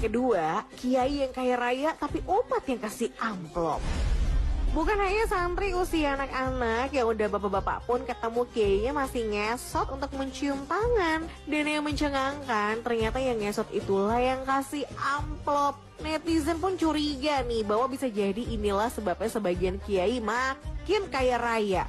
Kedua, kiai yang kaya raya tapi umat yang kasih amplop. Bukan hanya santri usia anak-anak, yang udah bapak-bapak pun ketemu kiainya masih ngesot untuk mencium tangan. Dan yang mencengangkan, ternyata yang ngesot itulah yang kasih amplop. Netizen pun curiga nih bahwa bisa jadi inilah sebabnya sebagian kiai makin kaya raya.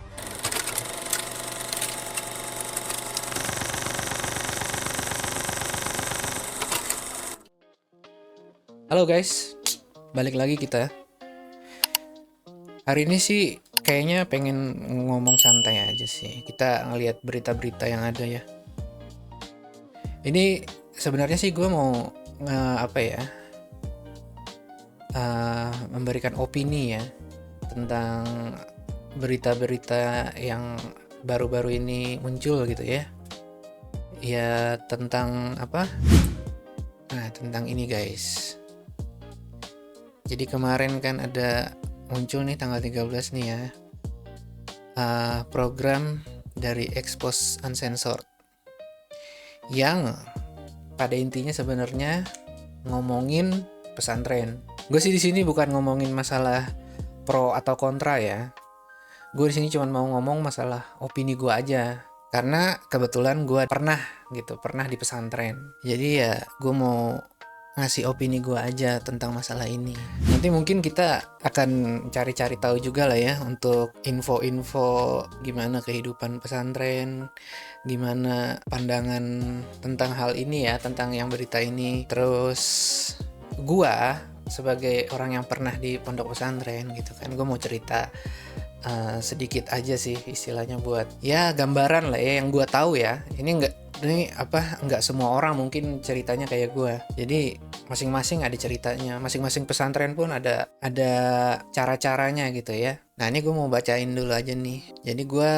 Halo guys, balik lagi kita. Hari ini sih kayaknya pengen ngomong santai aja sih. Kita ngelihat berita-berita yang ada ya. Ini sebenarnya sih gue mau memberikan opini ya tentang berita-berita yang baru-baru ini muncul gitu ya. Ya tentang apa? Nah tentang ini guys. Jadi kemarin kan ada muncul nih tanggal 13 nih ya, program dari Expose Uncensored yang pada intinya sebenarnya ngomongin pesantren. Gue sih di sini bukan ngomongin masalah pro atau kontra ya. Gue di sini cuma mau ngomong masalah opini gue aja. Karena kebetulan gue pernah di pesantren. Jadi ya gue mau ngasih opini gue aja tentang masalah ini. Nanti mungkin kita akan cari-cari tahu juga lah ya untuk info-info gimana kehidupan pesantren, gimana pandangan tentang hal ini ya, tentang yang berita ini. Terus gue sebagai orang yang pernah di pondok pesantren gitu kan, gue mau cerita sedikit aja sih istilahnya buat ya gambaran lah ya yang gue tahu ya. Nggak semua orang mungkin ceritanya kayak gue. Jadi masing-masing ada ceritanya, masing-masing pesantren pun ada cara-caranya gitu ya. Nah ini gue mau bacain dulu aja nih. Jadi gue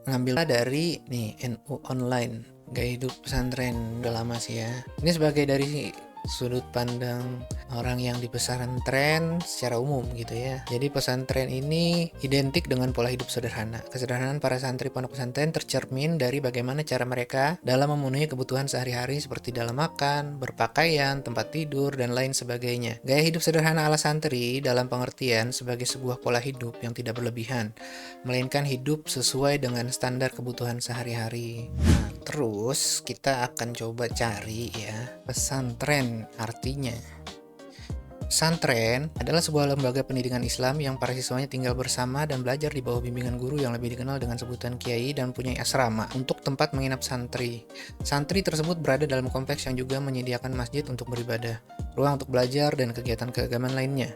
ngambil dari nih NU Online, Gaya Hidup Pesantren, udah lama sih ya. Ini sebagai dari sudut pandang orang yang di pesantren secara umum gitu ya. Jadi pesantren ini identik dengan pola hidup sederhana. Kesederhanaan para santri pondok pesantren tercermin dari bagaimana cara mereka dalam memenuhi kebutuhan sehari-hari seperti dalam makan, berpakaian, tempat tidur, dan lain sebagainya. Gaya hidup sederhana ala santri dalam pengertian sebagai sebuah pola hidup yang tidak berlebihan, melainkan hidup sesuai dengan standar kebutuhan sehari-hari. Nah, terus kita akan coba cari ya pesantren artinya. Pesantren adalah sebuah lembaga pendidikan Islam yang para siswanya tinggal bersama dan belajar di bawah bimbingan guru yang lebih dikenal dengan sebutan kiai dan punya asrama untuk tempat menginap santri. Santri tersebut berada dalam kompleks yang juga menyediakan masjid untuk beribadah, ruang untuk belajar, dan kegiatan keagamaan lainnya.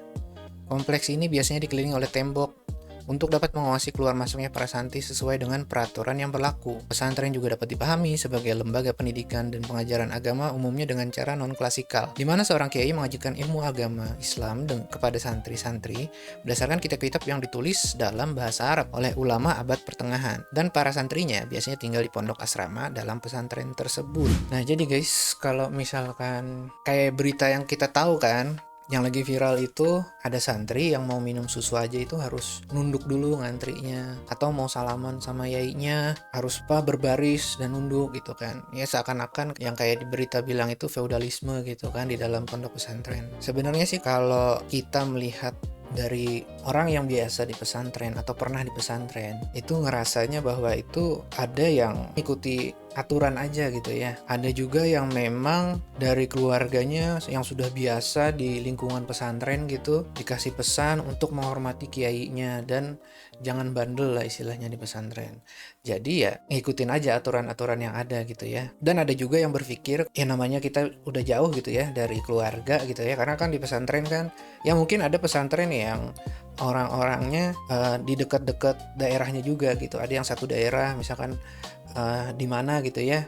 Kompleks ini biasanya dikelilingi oleh tembok untuk dapat mengawasi keluar masuknya para santri sesuai dengan peraturan yang berlaku. Pesantren juga dapat dipahami sebagai lembaga pendidikan dan pengajaran agama umumnya dengan cara non-klasikal, di mana seorang kiai mengajarkan ilmu agama Islam kepada santri-santri berdasarkan kitab-kitab yang ditulis dalam bahasa Arab oleh ulama abad pertengahan, dan para santrinya biasanya tinggal di pondok asrama dalam pesantren tersebut. Nah jadi guys, kalau misalkan kayak berita yang kita tahu kan, yang lagi viral itu ada santri yang mau minum susu aja itu harus nunduk dulu ngantrinya, atau mau salaman sama yainya harus berbaris dan nunduk gitu kan. Ya seakan-akan yang kayak di berita bilang itu feudalisme gitu kan di dalam pondok pesantren. Sebenarnya sih kalau kita melihat dari orang yang biasa di pesantren atau pernah di pesantren, itu ngerasanya bahwa itu ada yang ikuti aturan aja gitu ya. Ada juga yang memang dari keluarganya yang sudah biasa di lingkungan pesantren gitu, dikasih pesan untuk menghormati kiainya dan jangan bandel lah istilahnya di pesantren. Jadi ya ngikutin aja aturan-aturan yang ada gitu ya. Dan ada juga yang berpikir ya namanya kita udah jauh gitu ya dari keluarga gitu ya. Karena kan di pesantren kan ya mungkin ada pesantren yang orang-orangnya di dekat-dekat daerahnya juga gitu. Ada yang satu daerah misalkan di mana gitu ya,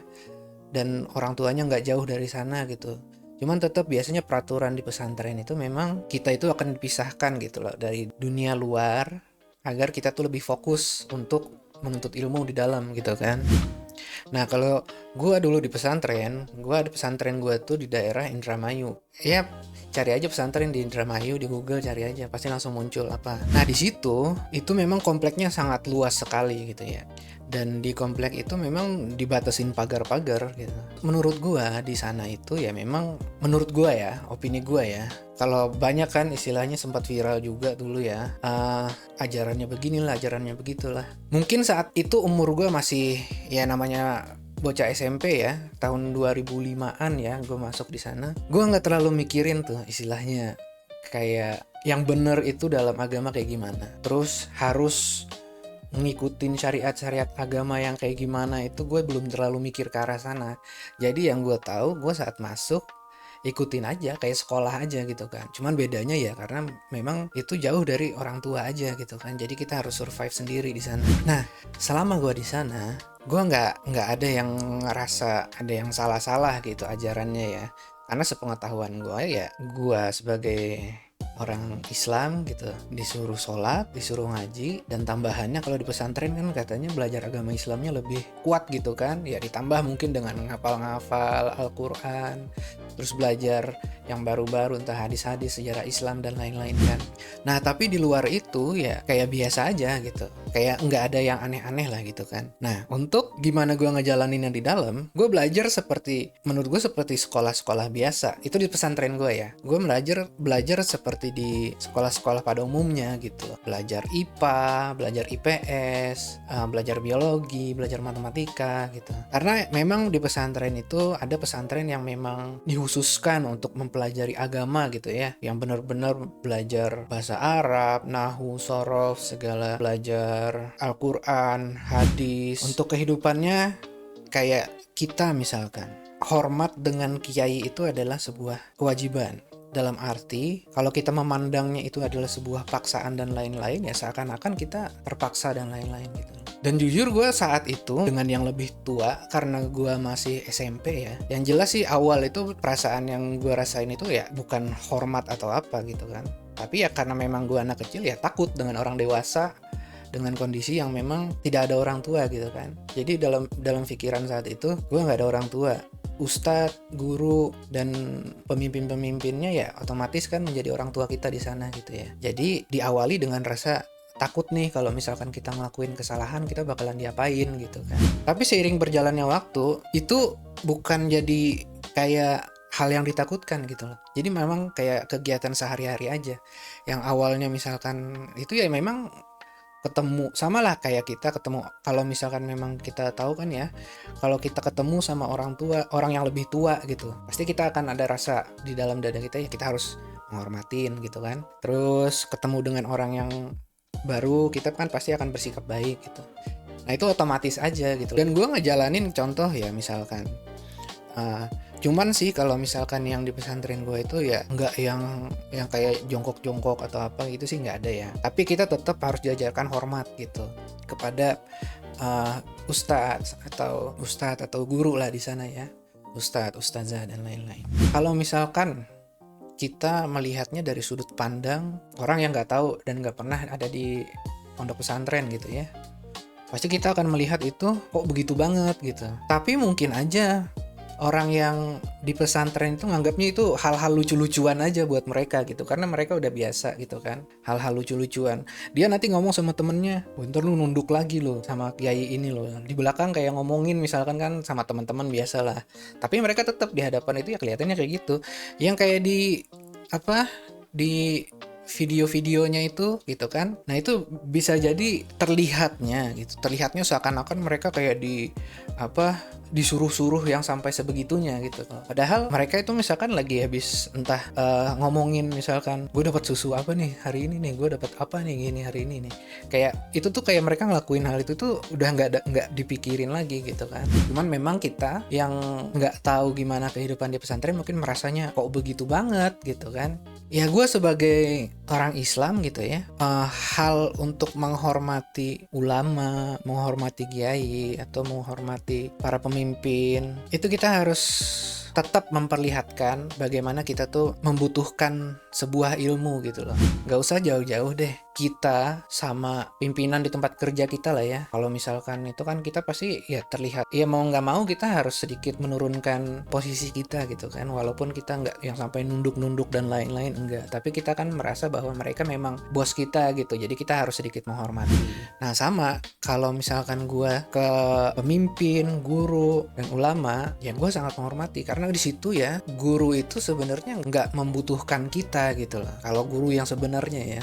dan orang tuanya nggak jauh dari sana gitu. Cuman tetap biasanya peraturan di pesantren itu memang kita itu akan dipisahkan gitu loh dari dunia luar, agar kita tuh lebih fokus untuk menuntut ilmu di dalam gitu kan. Nah kalau gue dulu di pesantren, gue tuh di daerah Indramayu. Ya cari aja pesantren di Indramayu di Google, cari aja pasti langsung muncul apa. Nah di situ itu memang kompleknya sangat luas sekali gitu ya. Dan di komplek itu memang dibatasin pagar-pagar gitu. Menurut gua di sana itu ya memang, menurut gua ya, opini gua ya, kalau banyak kan istilahnya sempat viral juga dulu ya, ajarannya beginilah, ajarannya begitulah. Mungkin saat itu umur gua masih ya namanya bocah SMP ya, tahun 2005-an ya, gue masuk di sana. Gue nggak terlalu mikirin tuh istilahnya kayak yang bener itu dalam agama kayak gimana. Terus harus ngikutin syariat-syariat agama yang kayak gimana, itu gue belum terlalu mikir ke arah sana. Jadi yang gue tahu, gue saat masuk ikutin aja kayak sekolah aja gitu kan. Cuman bedanya ya karena memang itu jauh dari orang tua aja gitu kan. Jadi kita harus survive sendiri di sana. Nah, selama gue di sana, gue nggak ada yang ngerasa ada yang salah-salah gitu ajarannya ya. Karena sepengetahuan gue ya, gue sebagai orang Islam gitu disuruh sholat, disuruh ngaji, dan tambahannya kalau di pesantren kan katanya belajar agama Islamnya lebih kuat gitu kan, ya ditambah mungkin dengan ngafal-ngafal Al-Quran, terus belajar yang baru-baru entah hadis-hadis sejarah Islam dan lain-lain kan. Nah tapi di luar itu ya kayak biasa aja gitu, kayak nggak ada yang aneh-aneh lah gitu kan. Nah untuk gimana gue ngejalaninnya di dalam, gue belajar seperti, menurut gue seperti sekolah-sekolah biasa. Itu di pesantren gue ya, gue belajar seperti di sekolah-sekolah pada umumnya gitu. Belajar IPA, belajar IPS, belajar biologi, belajar matematika gitu. Karena memang di pesantren itu ada pesantren yang memang dikhususkan untuk mempelajari agama gitu ya, yang benar-benar belajar bahasa Arab, nahwu, sorof, segala, belajar Al-Quran, hadis. Untuk kehidupannya kayak kita misalkan, hormat dengan kiai itu adalah sebuah kewajiban. Dalam arti, kalau kita memandangnya itu adalah sebuah paksaan dan lain-lain, ya seakan-akan kita terpaksa dan lain-lain gitu. Dan jujur gue saat itu dengan yang lebih tua, karena gue masih SMP ya, yang jelas sih awal itu perasaan yang gue rasain itu ya bukan hormat atau apa gitu kan. Tapi ya karena memang gue anak kecil ya takut dengan orang dewasa, dengan kondisi yang memang tidak ada orang tua gitu kan. Jadi dalam pikiran saat itu gue nggak ada orang tua. Ustadz, guru, dan pemimpin-pemimpinnya ya otomatis kan menjadi orang tua kita di sana gitu ya. Jadi diawali dengan rasa takut nih kalau misalkan kita ngelakuin kesalahan kita bakalan diapain gitu kan. Tapi seiring berjalannya waktu itu bukan jadi kayak hal yang ditakutkan gitu loh. Jadi memang kayak kegiatan sehari-hari aja. Yang awalnya misalkan itu ya memang ketemu, sama lah kayak kita ketemu, kalau misalkan memang kita tahu kan ya, kalau kita ketemu sama orang tua, orang yang lebih tua gitu, pasti kita akan ada rasa di dalam dada kita ya kita harus menghormatin gitu kan. Terus ketemu dengan orang yang baru, kita kan pasti akan bersikap baik gitu. Nah itu otomatis aja gitu. Dan gue ngejalanin contoh ya misalkan cuman sih kalau misalkan yang di pesantren gue itu ya nggak yang kayak jongkok-jongkok atau apa gitu sih, nggak ada ya. Tapi kita tetap harus diajarkan hormat gitu kepada ustadz atau guru lah di sana ya, ustadz, ustazah dan lain-lain. Kalau misalkan kita melihatnya dari sudut pandang orang yang nggak tahu dan nggak pernah ada di pondok pesantren gitu ya, pasti kita akan melihat itu kok begitu banget gitu. Tapi mungkin aja orang yang di pesantren itu nganggapnya itu hal-hal lucu-lucuan aja buat mereka gitu, karena mereka udah biasa gitu kan, hal-hal lucu-lucuan. Dia nanti ngomong sama temennya, bentar lu nunduk lagi lo sama kiai ini lo, di belakang kayak ngomongin misalkan kan sama teman-teman biasa lah. Tapi mereka tetap di hadapan itu ya kelihatannya kayak gitu, yang kayak di video-videonya itu gitu kan. Nah itu bisa jadi terlihatnya seakan-akan mereka kayak disuruh-suruh yang sampai sebegitunya gitu. Padahal mereka itu misalkan lagi habis entah ngomongin misalkan gue dapat susu apa nih hari ini nih, gue dapat apa nih gini hari ini nih. Kayak itu tuh kayak mereka ngelakuin hal itu tuh udah nggak dipikirin lagi gitu kan. Cuman memang kita yang nggak tahu gimana kehidupan di pesantren mungkin merasanya kok begitu banget gitu kan. Ya gue sebagai orang Islam gitu ya, hal untuk menghormati ulama, menghormati kiai atau menghormati para pemimpin, itu kita harus tetap memperlihatkan bagaimana kita tuh membutuhkan sebuah ilmu gitu loh. Gak usah jauh-jauh deh, kita sama pimpinan di tempat kerja kita lah ya. Kalau misalkan itu kan kita pasti ya terlihat, ya mau nggak mau kita harus sedikit menurunkan posisi kita gitu kan. Walaupun kita nggak yang sampai nunduk-nunduk dan lain-lain, enggak. Tapi kita kan merasa bahwa mereka memang bos kita gitu. Jadi kita harus sedikit menghormati. Nah sama, kalau misalkan gue ke pemimpin, guru, dan ulama, ya gue sangat menghormati. Karena di situ ya, guru itu sebenarnya nggak membutuhkan kita gitu loh. Kalau guru yang sebenarnya ya,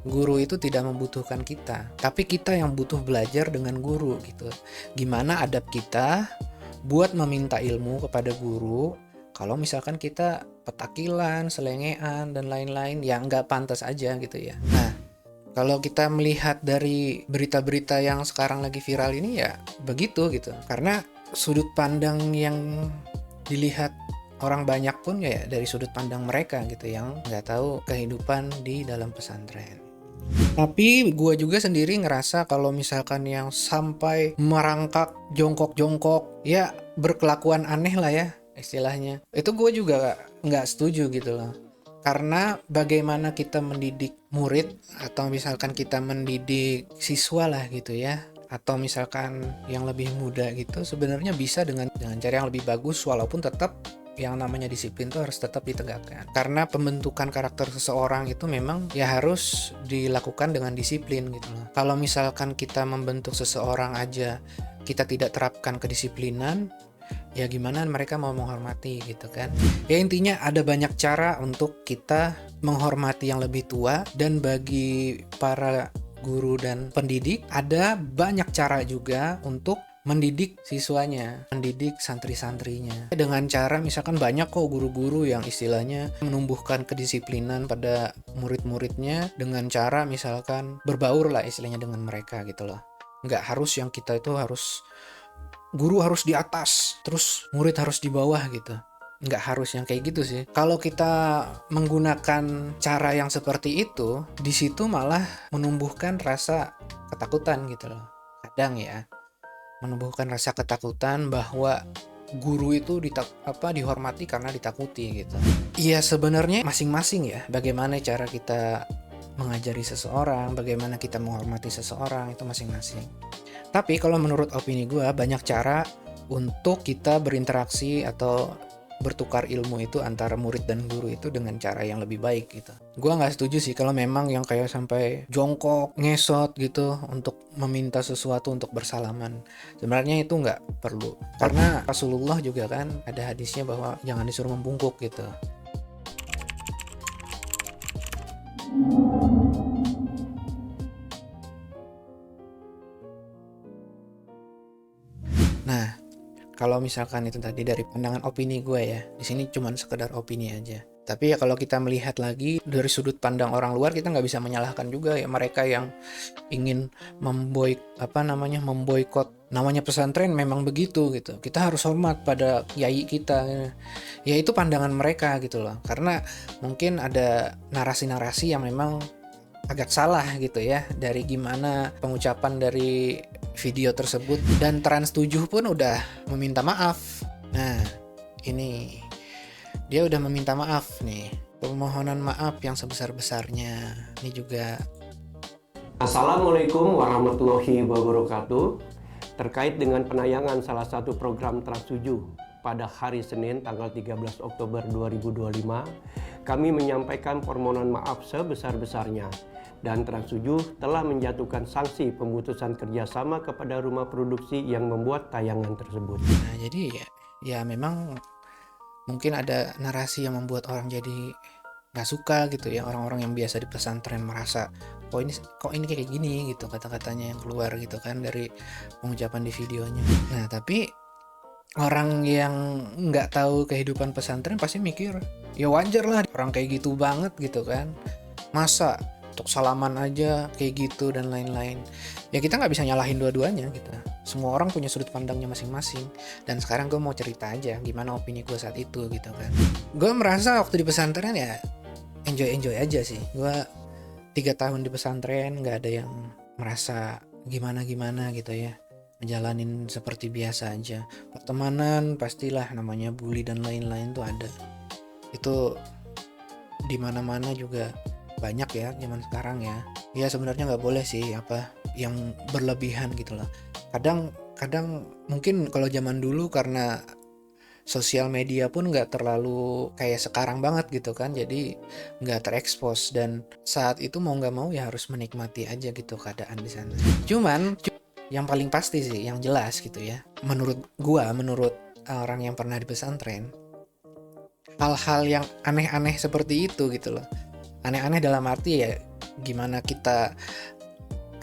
guru itu tidak membutuhkan kita, tapi kita yang butuh belajar dengan guru gitu. Gimana adab kita buat meminta ilmu kepada guru kalau misalkan kita petakilan, selengean, dan lain-lain yang nggak pantas aja gitu ya. Nah, kalau kita melihat dari berita-berita yang sekarang lagi viral ini ya begitu gitu. Karena sudut pandang yang dilihat orang banyak pun ya dari sudut pandang mereka gitu, yang nggak tahu kehidupan di dalam pesantren. Tapi gue juga sendiri ngerasa kalau misalkan yang sampai merangkak, jongkok-jongkok, ya berkelakuan aneh lah ya istilahnya, itu gue juga nggak setuju gitu loh. Karena bagaimana kita mendidik murid, atau misalkan kita mendidik siswa lah gitu ya, atau misalkan yang lebih muda gitu, sebenarnya bisa dengan cara yang lebih bagus, walaupun tetap yang namanya disiplin itu harus tetap ditegakkan. Karena pembentukan karakter seseorang itu memang ya harus dilakukan dengan disiplin gitu loh. Kalau misalkan kita membentuk seseorang aja kita tidak terapkan kedisiplinan, ya gimana mereka mau menghormati gitu kan. Ya intinya ada banyak cara untuk kita menghormati yang lebih tua, dan bagi para guru dan pendidik ada banyak cara juga untuk mendidik siswanya, mendidik santri-santrinya. Dengan cara misalkan banyak kok guru-guru yang istilahnya menumbuhkan kedisiplinan pada murid-muridnya dengan cara misalkan berbaur lah istilahnya dengan mereka gitu loh. Nggak harus yang kita itu harus guru harus di atas, terus murid harus di bawah gitu. Nggak harus yang kayak gitu sih. Kalau kita menggunakan cara yang seperti itu, di situ malah menumbuhkan rasa ketakutan gitu loh. Kadang ya, menumbuhkan rasa ketakutan bahwa guru itu dihormati karena ditakuti gitu. Iya sebenarnya masing-masing ya, bagaimana cara kita mengajari seseorang, bagaimana kita menghormati seseorang, itu masing-masing. Tapi kalau menurut opini gue, banyak cara untuk kita berinteraksi atau bertukar ilmu itu antara murid dan guru itu dengan cara yang lebih baik gitu. Gue nggak setuju sih kalau memang yang kayak sampai jongkok, ngesot gitu untuk meminta sesuatu untuk bersalaman. Sebenarnya itu nggak perlu. Karena Rasulullah juga kan ada hadisnya bahwa jangan disuruh membungkuk gitu. Nah, kalau misalkan itu tadi dari pandangan opini gue ya, di sini cuma sekedar opini aja. Tapi ya kalau kita melihat lagi dari sudut pandang orang luar, kita nggak bisa menyalahkan juga ya mereka yang ingin memboikot namanya pesantren. Memang begitu gitu. Kita harus hormat pada kiai kita. Ya itu pandangan mereka gitu loh. Karena mungkin ada narasi-narasi yang memang agak salah gitu ya, dari gimana pengucapan dari video tersebut, dan Trans 7 pun udah meminta maaf. Nah, ini dia udah meminta maaf nih. Permohonan maaf yang sebesar-besarnya. Ini juga. Assalamualaikum warahmatullahi wabarakatuh. Terkait dengan penayangan salah satu program Trans 7 pada hari Senin tanggal 13 Oktober 2025, kami menyampaikan permohonan maaf sebesar-besarnya, dan Trans 7 telah menjatuhkan sanksi pemutusan kerjasama kepada rumah produksi yang membuat tayangan tersebut. Nah, jadi ya memang mungkin ada narasi yang membuat orang jadi nggak suka gitu ya. Orang-orang yang biasa di pesantren merasa kok ini kayak gini gitu kata-katanya yang keluar gitu kan dari pengucapan di videonya. Nah, tapi orang yang nggak tahu kehidupan pesantren pasti mikir ya wajar lah orang kayak gitu banget gitu kan. Masa untuk salaman aja kayak gitu dan lain-lain. Ya kita nggak bisa nyalahin dua-duanya gitu. Semua orang punya sudut pandangnya masing-masing. Dan sekarang gue mau cerita aja gimana opini gue saat itu gitu kan. Gue merasa waktu di pesantren ya enjoy aja sih. Gue 3 tahun di pesantren nggak ada yang merasa gimana-gimana gitu ya. Menjalanin seperti biasa aja. Pertemanan pastilah namanya bully dan lain-lain tuh ada. Itu di mana-mana juga banyak ya zaman sekarang ya. Ya sebenarnya nggak boleh sih apa yang berlebihan gitu loh. Kadang mungkin kalau zaman dulu karena sosial media pun nggak terlalu kayak sekarang banget gitu kan, jadi nggak terekspos, dan saat itu mau nggak mau ya harus menikmati aja gitu keadaan di sana. Cuman yang paling pasti sih, yang jelas gitu ya, menurut orang yang pernah di pesantren, hal-hal yang aneh-aneh seperti itu gitu loh. Aneh-aneh dalam arti ya gimana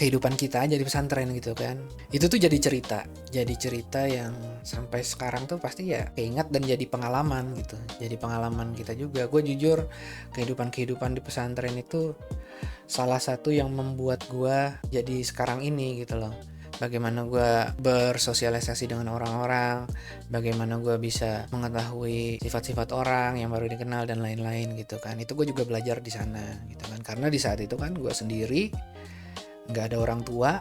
kehidupan kita aja di pesantren gitu kan. Itu tuh jadi cerita yang sampai sekarang tuh pasti ya keingat dan jadi pengalaman gitu. Jadi pengalaman kita juga. Gue jujur, kehidupan di pesantren itu salah satu yang membuat gue jadi sekarang ini gitu loh. Bagaimana gue bersosialisasi dengan orang-orang, bagaimana gue bisa mengetahui sifat-sifat orang yang baru dikenal dan lain-lain gitu kan. Itu gue juga belajar di sana gitu kan. Karena di saat itu kan gue sendiri, nggak ada orang tua,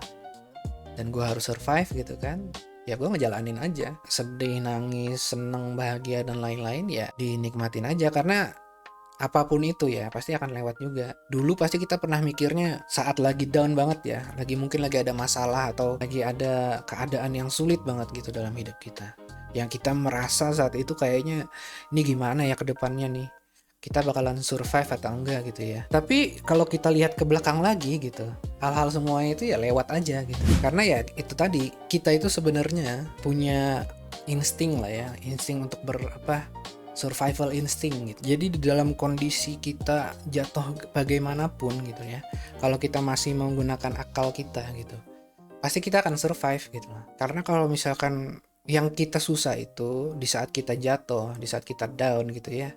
dan gue harus survive gitu kan. Ya gue ngejalanin aja, sedih, nangis, seneng, bahagia dan lain-lain ya dinikmatin aja, karena apapun itu ya pasti akan lewat juga. Dulu pasti kita pernah mikirnya saat lagi down banget ya, mungkin lagi ada masalah atau lagi ada keadaan yang sulit banget gitu dalam hidup kita, yang kita merasa saat itu kayaknya ini gimana ya ke depannya nih, kita bakalan survive atau enggak gitu ya. Tapi kalau kita lihat ke belakang lagi gitu, hal-hal semuanya itu ya lewat aja gitu. Karena ya itu tadi, kita itu sebenarnya punya insting lah ya, insting untuk survival instinct gitu. Jadi di dalam kondisi kita jatuh bagaimanapun gitu ya, kalau kita masih menggunakan akal kita gitu, pasti kita akan survive gitu loh. Karena kalau misalkan yang kita susah itu di saat kita jatuh, di saat kita down gitu ya,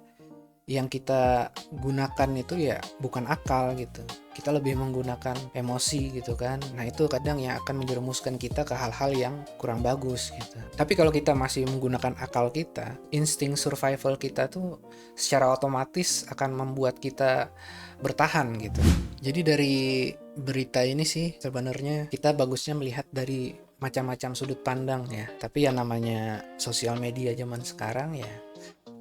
yang kita gunakan itu ya bukan akal gitu, kita lebih menggunakan emosi gitu kan. Nah itu kadang yang akan menjerumuskan kita ke hal-hal yang kurang bagus gitu. Tapi kalau kita masih menggunakan akal kita, insting survival kita tuh secara otomatis akan membuat kita bertahan gitu. Jadi dari berita ini sih sebenarnya kita bagusnya melihat dari macam-macam sudut pandang ya. Tapi ya namanya sosial media zaman sekarang ya,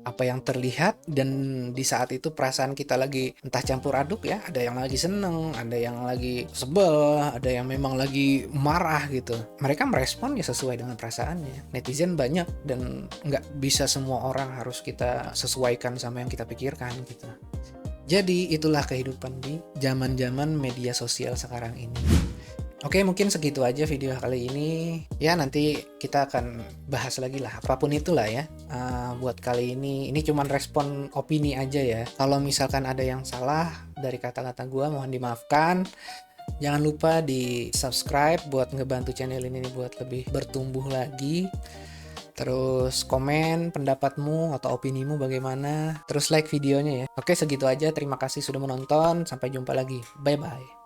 apa yang terlihat, dan di saat itu perasaan kita lagi entah campur aduk ya, ada yang lagi seneng, ada yang lagi sebel, ada yang memang lagi marah gitu. Mereka merespon ya sesuai dengan perasaannya. Netizen banyak dan nggak bisa semua orang harus kita sesuaikan sama yang kita pikirkan gitu. Jadi itulah kehidupan di zaman-zaman media sosial sekarang ini. Oke, mungkin segitu aja video kali ini. Ya, nanti kita akan bahas lagi lah, apapun itulah ya. Buat kali ini cuman respon opini aja ya. Kalau misalkan ada yang salah dari kata-kata gue, mohon dimaafkan. Jangan lupa di subscribe buat ngebantu channel ini buat lebih bertumbuh lagi. Terus komen pendapatmu atau opinimu bagaimana. Terus like videonya ya. Oke, segitu aja. Terima kasih sudah menonton. Sampai jumpa lagi. Bye-bye.